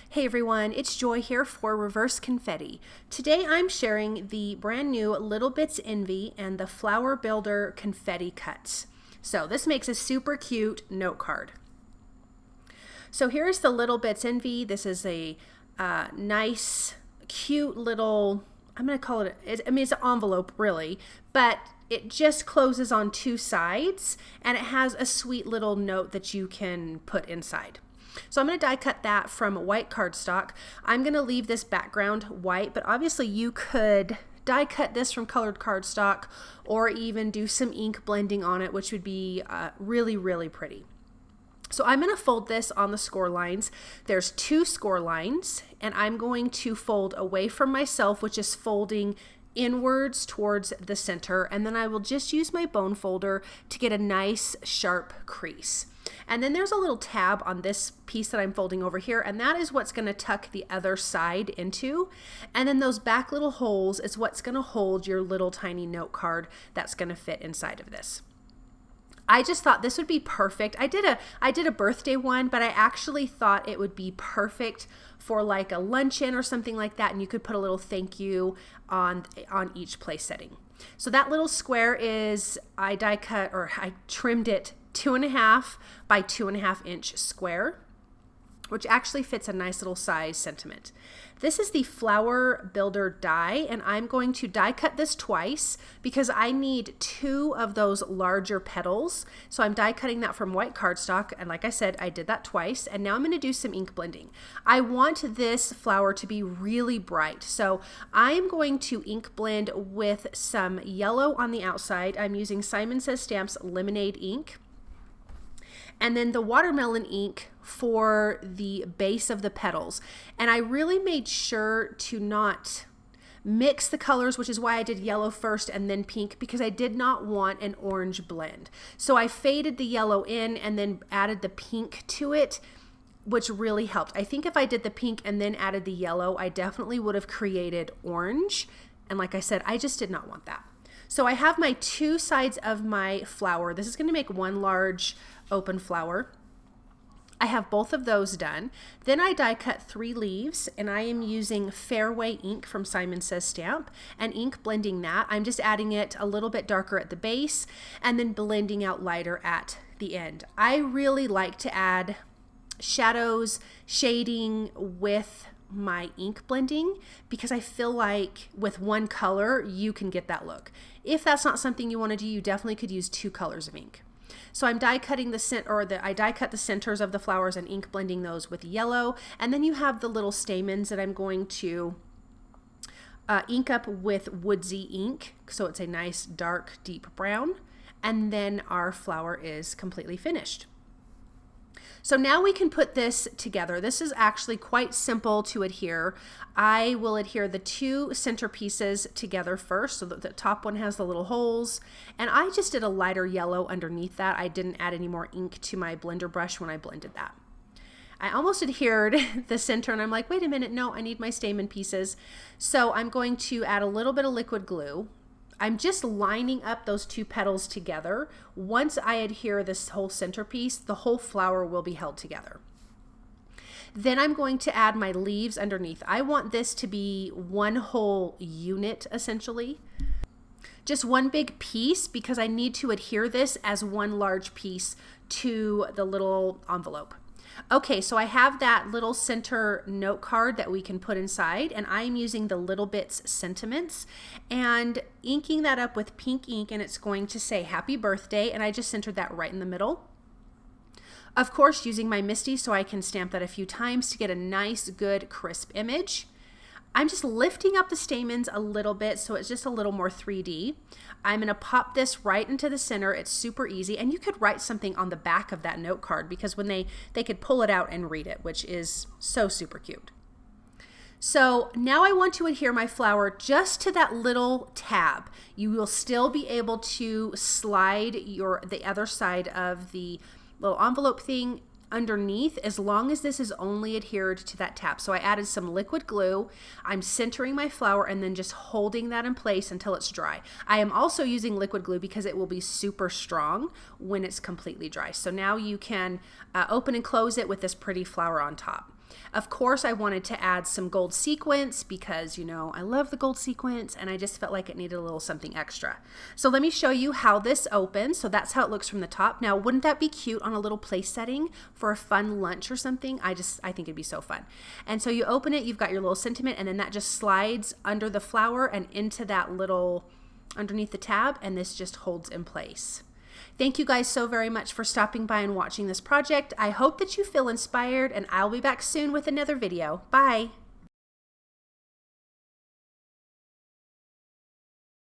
Hey everyone, it's Joy here for ReverseConfetti. Today I'm sharing the brand new Little Bits Envie and the Flower Builder Confetti cuts. So this makes a super cute note card. So here's the Little Bits Envie. This is a nice, cute little, I'm going to call it, it's an envelope really, but it just closes on two sides and it has a sweet little note that you can put inside. So I'm going to die cut that from white cardstock. I'm going to leave this background white, but obviously you could die cut this from colored cardstock or even do some ink blending on it, which would be really, really pretty. So I'm going to fold this on the score lines. There's two score lines, and I'm going to fold away from myself, which is folding inwards towards the center, and then I will just use my bone folder to get a nice sharp crease. And then there's a little tab on this piece that I'm folding over here, and that is what's going to tuck the other side into. And then those back little holes is what's going to hold your little tiny note card that's going to fit inside of this. I just thought this would be perfect. I did a birthday one, but I actually thought it would be perfect for like a luncheon or something like that, and you could put a little thank you on each place setting. So that little square is, I trimmed it 2.5 by 2.5 inch square, which actually fits a nice little size sentiment. This is the Flower Builder die, and I'm going to die cut this twice because I need two of those larger petals. So I'm die cutting that from white cardstock, and like I said, I did that twice, and now I'm going to do some ink blending. I want this flower to be really bright, so I'm going to ink blend with some yellow on the outside. I'm using Simon Says Stamps Lemonade ink. And then the watermelon ink for the base of the petals. And I really made sure to not mix the colors, which is why I did yellow first and then pink, because I did not want an orange blend. So I faded the yellow in and then added the pink to it, which really helped. I think if I did the pink and then added the yellow, I definitely would have created orange. And like I said, I just did not want that. So I have my two sides of my flower. This is going to make one large open flower. I have both of those done. Then I die cut 3 leaves, and I am using Fairway ink from Simon Says Stamp and ink blending that. I'm just adding it a little bit darker at the base and then blending out lighter at the end. I really like to add shadows, shading with my ink blending because I feel like with one color you can get that look. If that's not something you want to do, you definitely could use 2 colors of ink. So I'm die cutting I die cut the centers of the flowers and ink blending those with yellow, and then you have the little stamens that I'm going to ink up with WOODSY ink, so it's a nice dark deep brown, and then our flower is completely finished. So now we can put this together. This is actually quite simple to adhere. I will adhere the 2 center pieces together first, so that the top one has the little holes. And I just did a lighter yellow underneath that. I didn't add any more ink to my blender brush when I blended that. I almost adhered the center, and I'm like, wait a minute, no, I need my stamen pieces. So I'm going to add a little bit of liquid glue. I'm just lining up those 2 petals together. Once I adhere this whole centerpiece, the whole flower will be held together. Then I'm going to add my leaves underneath. I want this to be one whole unit, essentially. Just one big piece because I need to adhere this as one large piece to the little envelope. Okay, so I have that little center note card that we can put inside, and I'm using the Little Bits Sentiments and inking that up with pink ink, and it's going to say happy birthday, and I just centered that right in the middle. Of course, using my MISTI so I can stamp that a few times to get a nice, good, crisp image. I'm just lifting up the stamens a little bit so it's just a little more 3D. I'm going to pop this right into the center. It's super easy, and you could write something on the back of that note card because when they could pull it out and read it, which is so super cute. So now I want to adhere my flower just to that little tab. You will still be able to slide the other side of the little envelope thing underneath as long as this is only adhered to that tab. So I added some liquid glue. I'm centering my flower and then just holding that in place until it's dry. I am also using liquid glue because it will be super strong when it's completely dry. So now you can open and close it with this pretty flower on top. Of course, I wanted to add some gold sequins because, you know, I love the gold sequins and I just felt like it needed a little something extra. So let me show you how this opens. So that's how it looks from the top. Now, wouldn't that be cute on a little place setting for a fun lunch or something? I think it'd be so fun. And so you open it, you've got your little sentiment, and then that just slides under the flower and into that little underneath the tab, and this just holds in place. Thank you guys so very much for stopping by and watching this project. I hope that you feel inspired, and I'll be back soon with another video. Bye.